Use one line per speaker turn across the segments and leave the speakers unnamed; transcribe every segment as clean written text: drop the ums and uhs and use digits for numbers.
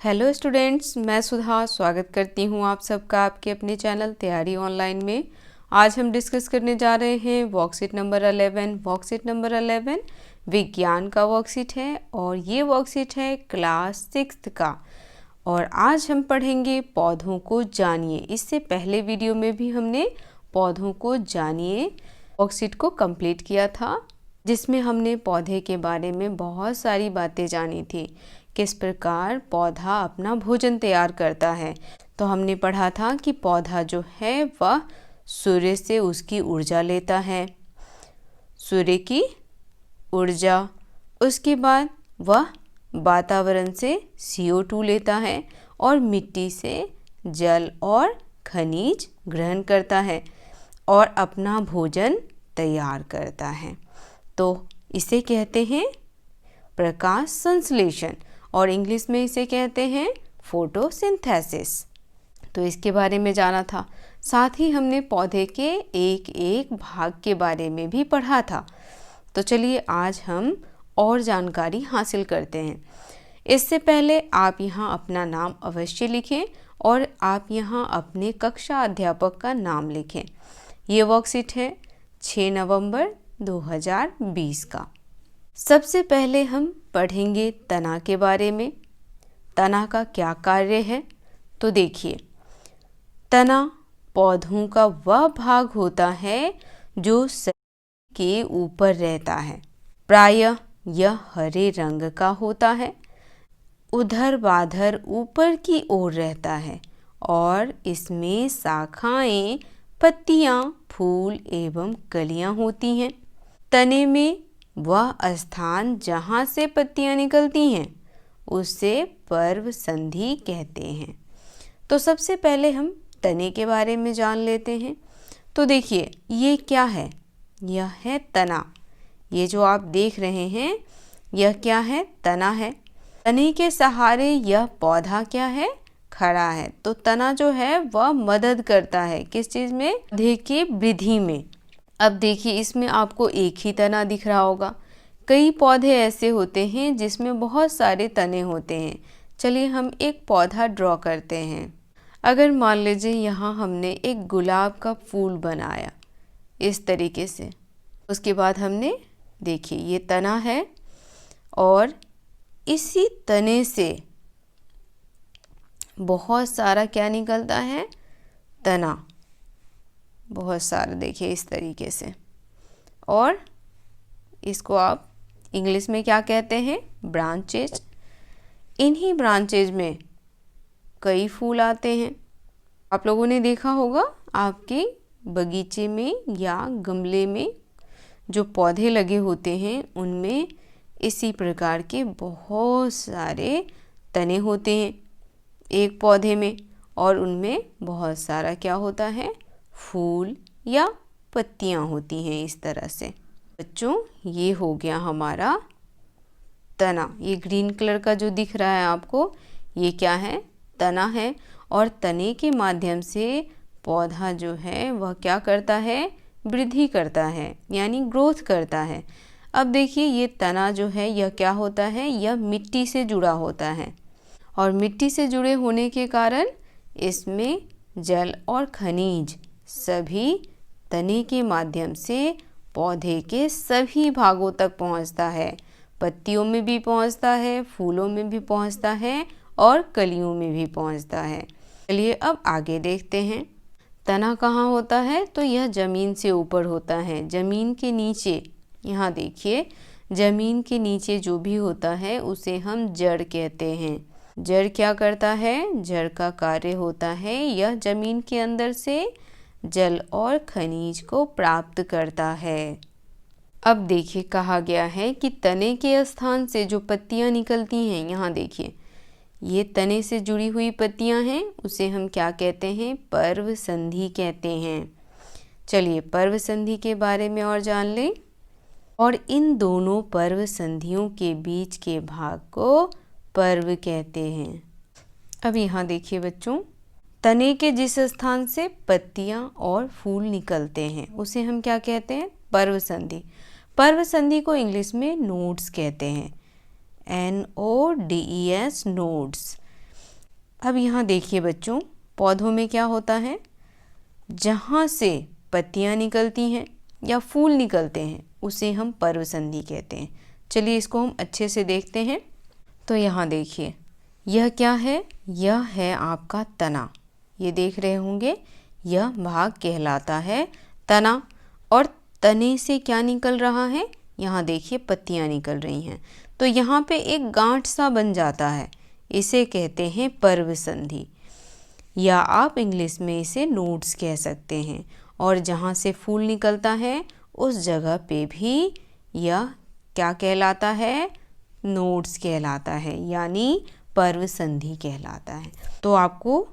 Hello students, मैं सुधा स्वागत करती हूँ आप सबका आपके अपने चैनल तैयारी ऑनलाइन में। आज हम डिस्कस करने जा रहे हैं वर्कशीट नंबर 11। वर्कशीट नंबर 11 विज्ञान का वर्कशीट है और ये वर्कशीट है क्लास 6 का। और आज हम पढ़ेंगे पौधों को जानिए। इससे पहले वीडियो में भी हमने पौधों को जानिए वर्कशीट को कंप्लीट किया था, जिसमें हमने पौधे के बारे में बहुत सारी बातें जानी थी। किस प्रकार पौधा अपना भोजन तैयार करता है। तो हमने पढ़ा था कि पौधा जो है वह सूर्य से उसकी ऊर्जा लेता है, सूर्य की ऊर्जा। उसके बाद वह वातावरण से CO2 लेता है और मिट्टी से जल और खनिज ग्रहण करता है और अपना भोजन तैयार करता है। तो इसे कहते हैं प्रकाश संश्लेषण और इंग्लिश में इसे कहते हैं फोटोसिंथेसिस। तो इसके बारे में जाना था। साथ ही हमने पौधे के एक एक भाग के बारे में भी पढ़ा था। तो चलिए आज हम और जानकारी हासिल करते हैं। इससे पहले आप यहाँ अपना नाम अवश्य लिखें और आप यहाँ अपने कक्षा अध्यापक का नाम लिखें। ये वर्कशीट है 6 नवंबर 2020 का। सबसे पहले हम पढ़ेंगे तना के बारे में। तना का क्या कार्य है, तो देखिए, तना पौधों का वह भाग होता है जो शरीर के ऊपर रहता है। प्रायः यह हरे रंग का होता है, ऊर्ध्वाधर ऊपर की ओर रहता है और इसमें शाखाएं, पत्तियां, फूल एवं कलियां होती हैं। तने में वह स्थान जहाँ से पत्तियाँ निकलती हैं उसे पर्व संधि कहते हैं। तो सबसे पहले हम तने के बारे में जान लेते हैं। तो देखिए, ये क्या है? यह है तना। ये जो आप देख रहे हैं यह क्या है? तना है। तने के सहारे यह पौधा क्या है? खड़ा है। तो तना जो है वह मदद करता है किस चीज़ में? पौधे की वृद्धि में। अब देखिए, इसमें आपको एक ही तना दिख रहा होगा। कई पौधे ऐसे होते हैं जिसमें बहुत सारे तने होते हैं। चलिए हम एक पौधा ड्रॉ करते हैं। अगर मान लीजिए यहाँ हमने एक गुलाब का फूल बनाया इस तरीके से। उसके बाद हमने, देखिए, ये तना है और इसी तने से बहुत सारा क्या निकलता है? तना, बहुत सारा, देखिए इस तरीके से। और इसको आप इंग्लिश में क्या कहते हैं? ब्रांचेज। इन्हीं ब्रांचेज में कई फूल आते हैं। आप लोगों ने देखा होगा आपके बगीचे में या गमले में जो पौधे लगे होते हैं उनमें इसी प्रकार के बहुत सारे तने होते हैं एक पौधे में, और उनमें बहुत सारा क्या होता है? फूल या पत्तियां होती हैं इस तरह से। बच्चों, ये हो गया हमारा तना। ये ग्रीन कलर का जो दिख रहा है आपको, ये क्या है? तना है। और तने के माध्यम से पौधा जो है वह क्या करता है? वृद्धि करता है, यानी ग्रोथ करता है। अब देखिए, ये तना जो है यह क्या होता है? यह मिट्टी से जुड़ा होता है और मिट्टी से जुड़े होने के कारण इसमें जल और खनिज सभी तने के माध्यम से पौधे के सभी भागों तक पहुंचता है। पत्तियों में भी पहुंचता है, फूलों में भी पहुंचता है और कलियों में भी पहुंचता है। चलिए अब आगे देखते हैं। तना कहाँ होता है? तो यह जमीन से ऊपर होता है। जमीन के नीचे, यहाँ देखिए, जमीन के नीचे जो भी होता है उसे हम जड़ कहते हैं। जड़ क्या करता है? जड़ का कार्य होता है यह जमीन के अंदर से जल और खनिज को प्राप्त करता है। अब देखिए, कहा गया है कि तने के स्थान से जो पत्तियां निकलती हैं, यहाँ देखिए, ये तने से जुड़ी हुई पत्तियां हैं, उसे हम क्या कहते हैं? पर्व संधि कहते हैं। चलिए पर्व संधि के बारे में और जान लें। और इन दोनों पर्व संधियों के बीच के भाग को पर्व कहते हैं। अब यहाँ देखिए बच्चों, तने के जिस स्थान से पत्तियां और फूल निकलते हैं उसे हम क्या कहते हैं? पर्व संधि। पर्व संधि को इंग्लिश में नोड्स कहते हैं। NODES, nodes. अब यहाँ देखिए बच्चों, पौधों में क्या होता है, जहाँ से पत्तियाँ निकलती हैं या फूल निकलते हैं उसे हम पर्वसंधि कहते हैं। चलिए इसको हम अच्छे से देखते हैं। तो यहाँ देखिए, यह क्या है, यह है आपका तना। ये देख रहे होंगे, यह भाग कहलाता है तना। और तने से क्या निकल रहा है, यहाँ देखिए पत्तियाँ निकल रही हैं। तो यहाँ पे एक गांठ सा बन जाता है, इसे कहते हैं पर्वसंधि, या आप इंग्लिश में इसे नोड्स कह सकते हैं। और जहाँ से फूल निकलता है उस जगह पे भी यह क्या कहलाता है, नोड्स कहलाता है, यानी पर्वसंधि कहलाता है। तो आपको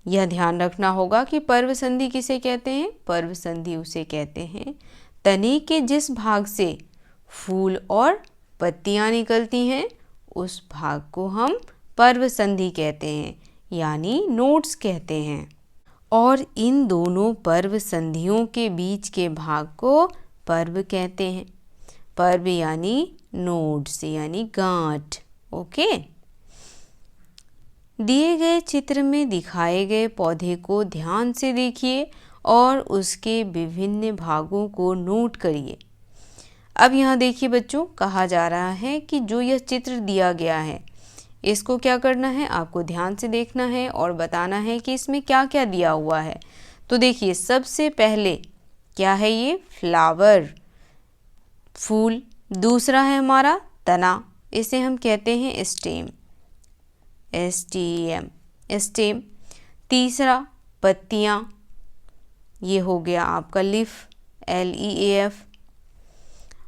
यह ध्यान रखना होगा कि पर्वसंधि किसे कहते हैं। पर्वसंधि उसे कहते हैं तने के जिस भाग से फूल और पत्तियां निकलती हैं उस भाग को हम पर्वसंधि कहते हैं, यानी नोड्स कहते हैं। और इन दोनों पर्वसंधियों के बीच के भाग को पर्व कहते हैं। पर्व यानी नोड्स यानी गांठ। ओके, दिए गए चित्र में दिखाए गए पौधे को ध्यान से देखिए और उसके विभिन्न भागों को नोट करिए। अब यहाँ देखिए बच्चों, कहा जा रहा है कि जो यह चित्र दिया गया है इसको क्या करना है, आपको ध्यान से देखना है और बताना है कि इसमें क्या क्या दिया हुआ है। तो देखिए, सबसे पहले क्या है, ये फ्लावर, फूल। दूसरा है हमारा तना, इसे हम कहते हैं स्टेम, STEM, स्टेम। तीसरा पत्तियाँ, ये हो गया आपका लीफ, LEAF।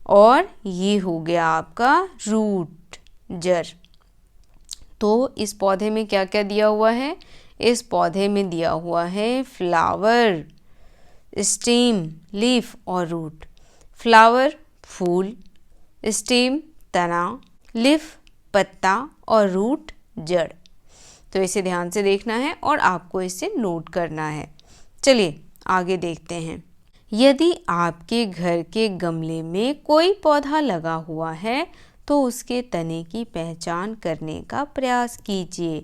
और ये हो गया आपका रूट, जड़। तो इस पौधे में क्या क्या दिया हुआ है, इस पौधे में दिया हुआ है फ्लावर, स्टेम, लीफ और रूट। फ्लावर फूल, स्टेम तना, लीफ पत्ता और रूट जड़। तो इसे ध्यान से देखना है और आपको इसे नोट करना है। चलिए आगे देखते हैं। यदि आपके घर के गमले में कोई पौधा लगा हुआ है तो उसके तने की पहचान करने का प्रयास कीजिए।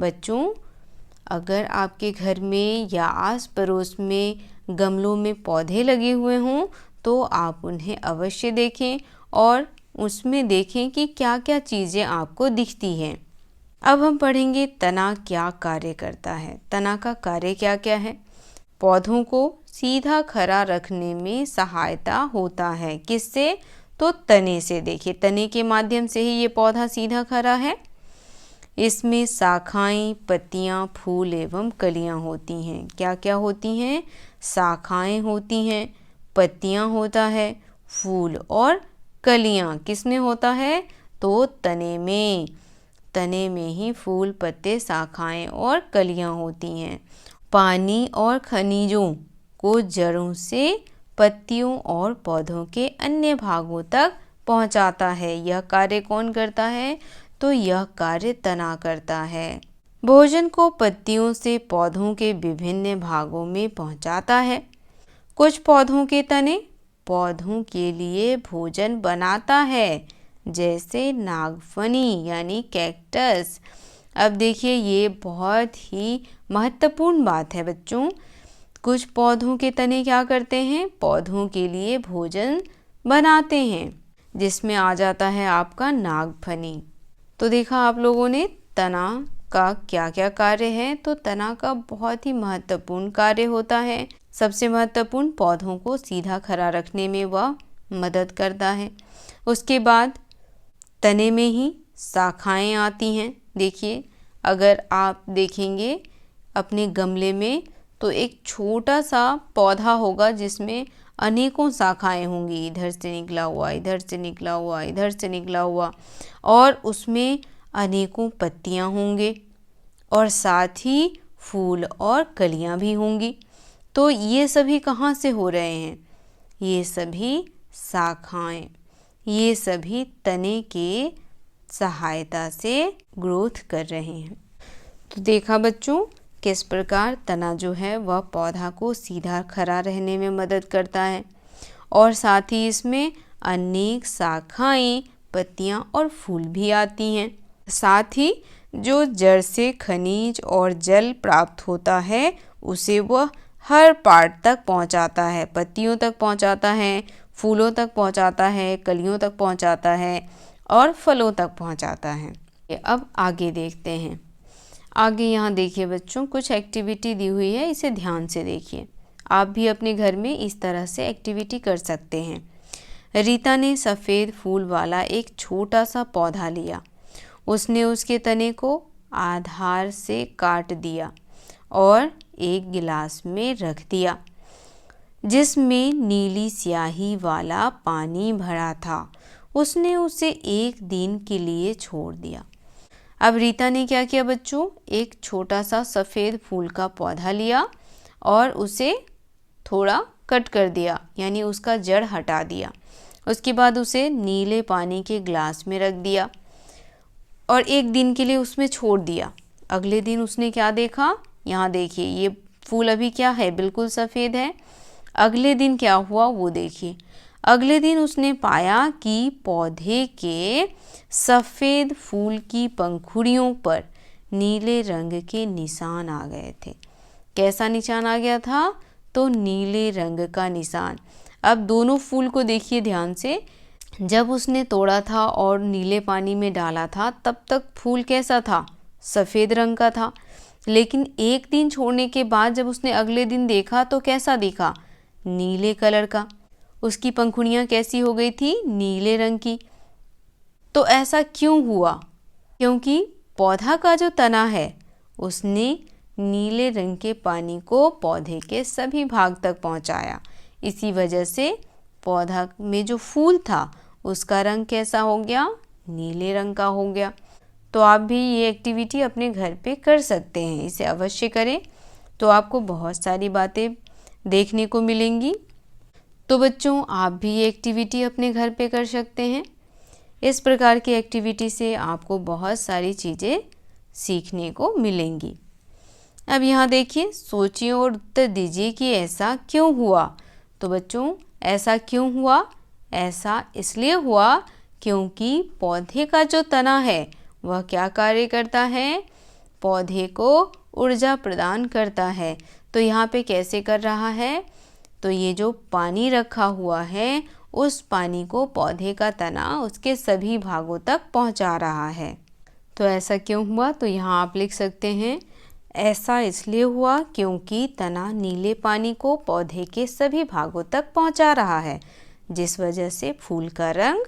बच्चों, अगर आपके घर में या आस पड़ोस में गमलों में पौधे लगे हुए हों तो आप उन्हें अवश्य देखें और उसमें देखें कि क्या क्या चीज़ें आपको दिखती हैं। अब हम पढ़ेंगे तना क्या कार्य करता है। तना का कार्य क्या क्या है। पौधों को सीधा खड़ा रखने में सहायता होता है। किससे, तो तने से। देखिए, तने के माध्यम से ही ये पौधा सीधा खड़ा है। इसमें शाखाएं, पत्तियां, फूल एवं कलियां होती हैं। क्या क्या होती हैं, शाखाएं होती हैं, पत्तियां होता है, फूल और कलियां किसमें होता है, तो तने में। तने में ही फूल, पत्ते, शाखाएं और कलियां होती हैं। पानी और खनिजों को जड़ों से पत्तियों और पौधों के अन्य भागों तक पहुंचाता है। यह कार्य कौन करता है, तो यह कार्य तना करता है। भोजन को पत्तियों से पौधों के विभिन्न भागों में पहुंचाता है। कुछ पौधों के तने पौधों के लिए भोजन बनाता है, जैसे नागफनी यानी कैक्टस। अब देखिए, ये बहुत ही महत्वपूर्ण बात है बच्चों। कुछ पौधों के तने क्या करते हैं, पौधों के लिए भोजन बनाते हैं, जिसमें आ जाता है आपका नागफनी। तो देखा आप लोगों ने तना का क्या क्या कार्य है। तो तना का बहुत ही महत्वपूर्ण कार्य होता है। सबसे महत्वपूर्ण, पौधों को सीधा खड़ा रखने में वह मदद करता है। उसके बाद तने में ही शाखाएं आती हैं। देखिए, अगर आप देखेंगे अपने गमले में तो एक छोटा सा पौधा होगा जिसमें अनेकों शाखाएं होंगी। इधर से निकला हुआ, इधर से निकला हुआ, इधर से निकला हुआ, और उसमें अनेकों पत्तियां होंगे और साथ ही फूल और कलियां भी होंगी। तो ये सभी कहाँ से हो रहे हैं, ये सभी शाखाएं, ये सभी तने के सहायता से ग्रोथ कर रहे हैं। तो देखा बच्चों, किस प्रकार तना जो है वह पौधा को सीधा खड़ा रहने में मदद करता है और साथ ही इसमें अनेक शाखाएं, पत्तियां और फूल भी आती हैं। साथ ही जो जड़ से खनिज और जल प्राप्त होता है उसे वह हर पार्ट तक पहुंचाता है, पत्तियों तक पहुंचाता है, फूलों तक पहुंचाता है, कलियों तक पहुंचाता है और फलों तक पहुंचाता है। अब आगे देखते हैं। आगे यहाँ देखिए बच्चों, कुछ एक्टिविटी दी हुई है, इसे ध्यान से देखिए। आप भी अपने घर में इस तरह से एक्टिविटी कर सकते हैं। रीता ने सफ़ेद फूल वाला एक छोटा सा पौधा लिया। उसने उसके तने को आधार से काट दिया और एक गिलास में रख दिया जिसमें नीली स्याही वाला पानी भरा था। उसने उसे एक दिन के लिए छोड़ दिया। अब रीता ने क्या किया बच्चों, एक छोटा सा सफ़ेद फूल का पौधा लिया और उसे थोड़ा कट कर दिया, यानी उसका जड़ हटा दिया। उसके बाद उसे नीले पानी के ग्लास में रख दिया और एक दिन के लिए उसमें छोड़ दिया। अगले दिन उसने क्या देखा, यहाँ देखिए ये फूल अभी क्या है, बिल्कुल सफ़ेद है। अगले दिन क्या हुआ वो देखिए। अगले दिन उसने पाया कि पौधे के सफ़ेद फूल की पंखुड़ियों पर नीले रंग के निशान आ गए थे। कैसा निशान आ गया था, तो नीले रंग का निशान। अब दोनों फूल को देखिए ध्यान से। जब उसने तोड़ा था और नीले पानी में डाला था तब तक फूल कैसा था, सफ़ेद रंग का था। लेकिन एक दिन छोड़ने के बाद जब उसने अगले दिन देखा तो कैसा दिखा, नीले कलर का। उसकी पंखुड़ियाँ कैसी हो गई थी, नीले रंग की। तो ऐसा क्यों हुआ, क्योंकि पौधा का जो तना है उसने नीले रंग के पानी को पौधे के सभी भाग तक पहुंचाया। इसी वजह से पौधा में जो फूल था उसका रंग कैसा हो गया, नीले रंग का हो गया। तो आप भी ये एक्टिविटी अपने घर पे कर सकते हैं, इसे अवश्य करें तो आपको बहुत सारी बातें देखने को मिलेंगी। तो बच्चों आप भी ये एक्टिविटी अपने घर पे कर सकते हैं। इस प्रकार की एक्टिविटी से आपको बहुत सारी चीज़ें सीखने को मिलेंगी। अब यहाँ देखिए, सोचिए और उत्तर दीजिए कि ऐसा क्यों हुआ। तो बच्चों ऐसा क्यों हुआ, ऐसा इसलिए हुआ क्योंकि पौधे का जो तना है वह क्या कार्य करता है, पौधे को ऊर्जा प्रदान करता है। तो यहाँ पे कैसे कर रहा है, तो ये जो पानी रखा हुआ है उस पानी को पौधे का तना उसके सभी भागों तक पहुँचा रहा है। तो ऐसा क्यों हुआ, तो यहाँ आप लिख सकते हैं ऐसा इसलिए हुआ क्योंकि तना नीले पानी को पौधे के सभी भागों तक पहुँचा रहा है, जिस वजह से फूल का रंग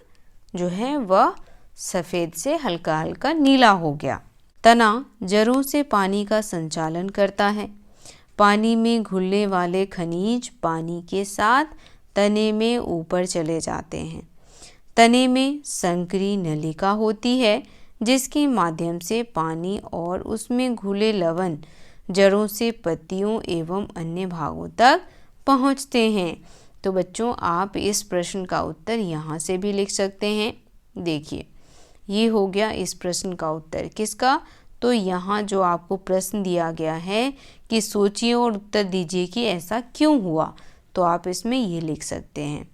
जो है वह सफ़ेद से हल्का हल्का नीला हो गया। तना जड़ों से पानी का संचालन करता है। पानी में घुलने वाले खनिज पानी के साथ तने में ऊपर चले जाते हैं। तने में संकरी नलिका होती है जिसके माध्यम से पानी और उसमें घुले लवण जड़ों से पत्तियों एवं अन्य भागों तक पहुँचते हैं। तो बच्चों आप इस प्रश्न का उत्तर यहाँ से भी लिख सकते हैं। देखिए ये हो गया इस प्रश्न का उत्तर। किसका, तो यहाँ जो आपको प्रश्न दिया गया है कि सोचिए और उत्तर दीजिए कि ऐसा क्यों हुआ, तो आप इसमें ये लिख सकते हैं,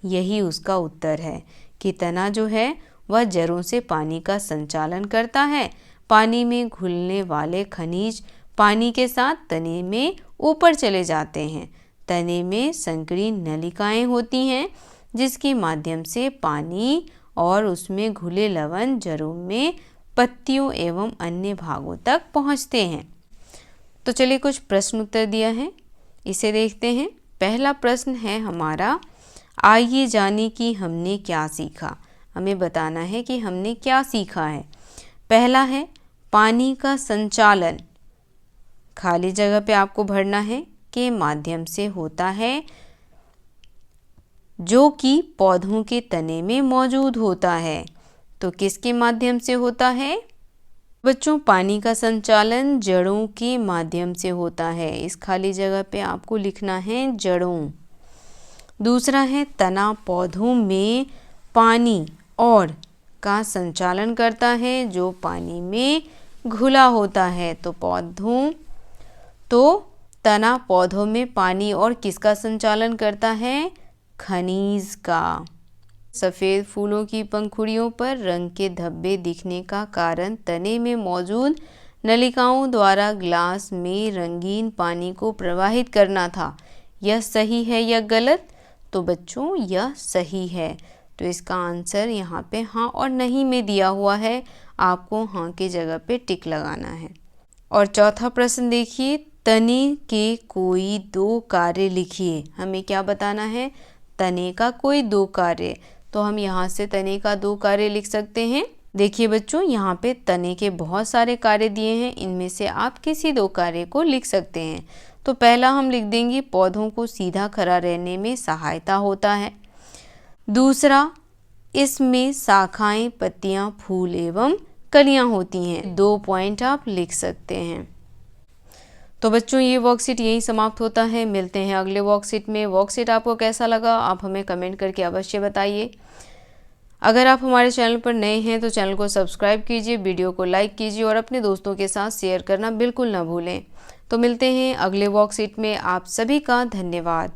यही उसका उत्तर है कि तना जो है वह जड़ों से पानी का संचालन करता है। पानी में घुलने वाले खनिज पानी के साथ तने में ऊपर चले जाते हैं। तने में संकरी नलिकाएं होती हैं जिसके माध्यम से पानी और उसमें घुले लवण जड़ों में पत्तियों एवं अन्य भागों तक पहुंचते हैं। तो चलिए कुछ प्रश्न उत्तर दिया है, इसे देखते हैं। पहला प्रश्न है हमारा, आइए जाने कि हमने क्या सीखा। हमें बताना है कि हमने क्या सीखा है। पहला है पानी का संचालन, खाली जगह पे आपको भरना है, के माध्यम से होता है, जो कि पौधों के तने में मौजूद होता है। तो किसके माध्यम से होता है बच्चों, पानी का संचालन जड़ों के माध्यम से होता है। इस खाली जगह पे आपको लिखना है जड़ों। दूसरा है तना पौधों में पानी और का संचालन करता है जो पानी में घुला होता है। तो तना पौधों में पानी और किसका संचालन करता है, खनिज का। सफ़ेद फूलों की पंखुड़ियों पर रंग के धब्बे दिखने का कारण तने में मौजूद नलिकाओं द्वारा ग्लास में रंगीन पानी को प्रवाहित करना था। यह सही है या गलत? तो बच्चों यह सही है। तो इसका आंसर यहाँ पे हाँ और नहीं में दिया हुआ है। आपको हाँ की जगह पे टिक लगाना है। और चौथा प्रश्न देखिए, तने के कोई दो कार्य लिखिए। हमें क्या बताना है? तने का कोई दो कार्य। तो हम यहाँ से तने का दो कार्य लिख सकते हैं। देखिए बच्चों, यहाँ पे तने के बहुत सारे कार्य दिए हैं, इनमें से आप किसी दो कार्य को लिख सकते हैं। तो पहला हम लिख देंगे पौधों को सीधा खड़ा रहने में सहायता होता है। दूसरा, इसमें शाखाएं, पत्तियां, फूल एवं कलियां होती हैं। 2 पॉइंट आप लिख सकते हैं। तो बच्चों ये वर्कशीट यहीं समाप्त होता है। मिलते हैं अगले वर्कशीट में। वर्कशीट आपको कैसा लगा आप हमें कमेंट करके अवश्य बताइए। अगर आप हमारे चैनल पर नए हैं तो चैनल को सब्सक्राइब कीजिए, वीडियो को लाइक कीजिए और अपने दोस्तों के साथ शेयर करना बिल्कुल ना भूलें। तो मिलते हैं अगले वर्कशीट में। आप सभी का धन्यवाद।